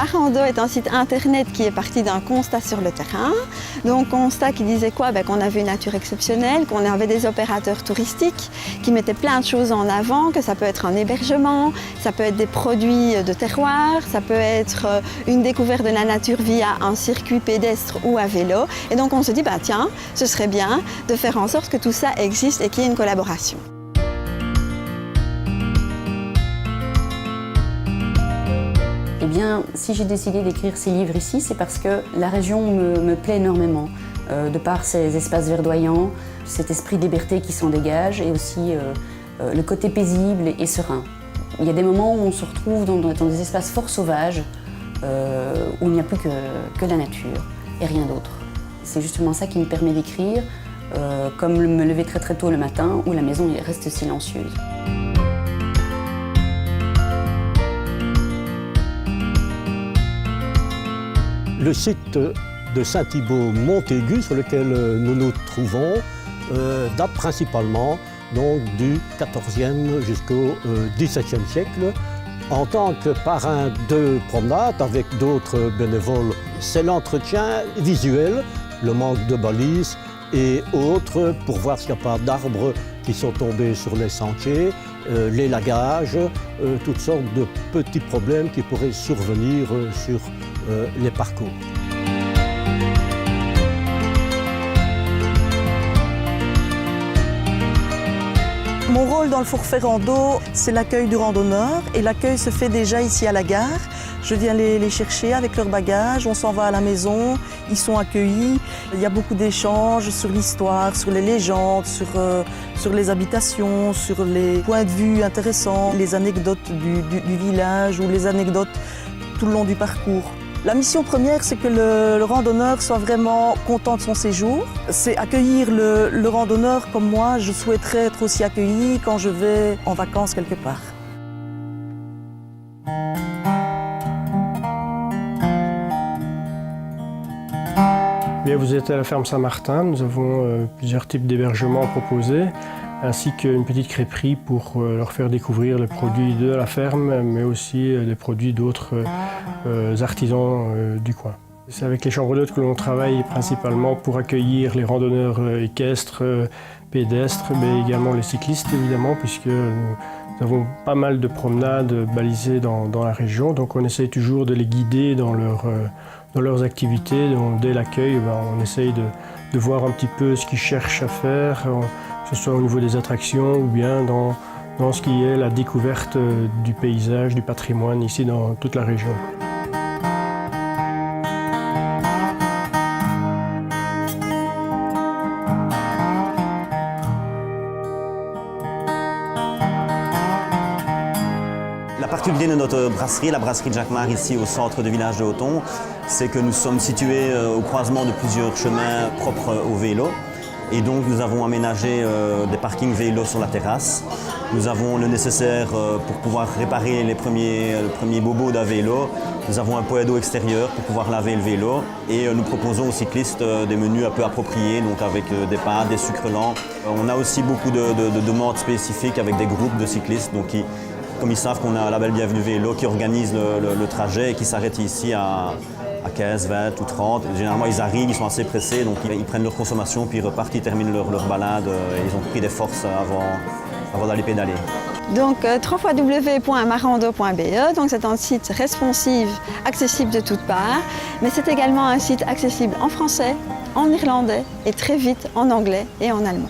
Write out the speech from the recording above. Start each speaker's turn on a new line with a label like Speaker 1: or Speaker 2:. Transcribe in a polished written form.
Speaker 1: Marando est un site internet qui est parti d'un constat sur le terrain. Donc constat qui disait quoi? Qu'on avait une nature exceptionnelle, qu'on avait des opérateurs touristiques qui mettaient plein de choses en avant, que ça peut être un hébergement, ça peut être des produits de terroir, ça peut être une découverte de la nature via un circuit pédestre ou à vélo. Et donc on se dit, tiens, ce serait bien de faire en sorte que tout ça existe et qu'il y ait une collaboration.
Speaker 2: Eh bien, si j'ai décidé d'écrire ces livres ici, c'est parce que la région me plaît énormément, de par ces espaces verdoyants, cet esprit de liberté qui s'en dégage et aussi le côté paisible et serein. Il y a des moments où on se retrouve dans des espaces fort sauvages, où il n'y a plus que la nature et rien d'autre. C'est justement ça qui me permet d'écrire, comme me lever très très tôt le matin, où la maison reste silencieuse.
Speaker 3: Le site de Saint-Thibault-Montaigu, sur lequel nous nous trouvons, date principalement donc, du XIVe jusqu'au XVIIe siècle. En tant que parrain de promenade avec d'autres bénévoles, c'est l'entretien visuel, le manque de balises et autres pour voir s'il n'y a pas d'arbres qui sont tombés sur les sentiers, les lagages, toutes sortes de petits problèmes qui pourraient survenir sur les parcours.
Speaker 4: Mon rôle dans le forfait rando, c'est l'accueil du randonneur et l'accueil se fait déjà ici à la gare. Je viens les chercher avec leurs bagages, on s'en va à la maison, ils sont accueillis. Il y a beaucoup d'échanges sur l'histoire, sur les légendes, sur les habitations, sur les points de vue intéressants, les anecdotes du village ou les anecdotes tout le long du parcours. La mission première, c'est que le randonneur soit vraiment content de son séjour. C'est accueillir le randonneur comme moi, je souhaiterais être aussi accueilli quand je vais en vacances quelque part.
Speaker 5: Bien, vous êtes à la ferme Saint-Martin, nous avons plusieurs types d'hébergements proposés, ainsi qu'une petite crêperie pour leur faire découvrir les produits de la ferme, mais aussi des produits d'autres artisans du coin. C'est avec les chambres d'hôtes que l'on travaille principalement pour accueillir les randonneurs équestres, pédestres, mais également les cyclistes évidemment, puisque nous avons pas mal de promenades balisées dans la région, donc on essaye toujours de les guider dans leurs activités. Donc, dès l'accueil, on essaye de voir un petit peu ce qu'ils cherchent à faire, que ce soit au niveau des attractions ou bien dans ce qui est la découverte du paysage, du patrimoine ici dans toute la région.
Speaker 6: La particularité de notre brasserie, la brasserie de Jacquemart ici au centre du village de Hauton, c'est que nous sommes situés au croisement de plusieurs chemins propres au vélo. Et donc nous avons aménagé des parkings vélos sur la terrasse. Nous avons le nécessaire pour pouvoir réparer les premiers bobos d'un vélo. Nous avons un point d'eau extérieur pour pouvoir laver le vélo. Et nous proposons aux cyclistes des menus un peu appropriés, donc avec des pâtes, des sucres lents. On a aussi beaucoup de demandes spécifiques avec des groupes de cyclistes, donc comme ils savent qu'on a la Label Bienvenue Vélo qui organise le trajet et qui s'arrête ici à 15, 20 ou 30. Généralement, ils arrivent, ils sont assez pressés, donc ils prennent leur consommation, puis ils repartent, ils terminent leur balade et ils ont pris des forces avant d'aller pédaler.
Speaker 1: Donc www.marando.be, donc c'est un site responsive, accessible de toutes parts, mais c'est également un site accessible en français, en irlandais et très vite en anglais et en allemand.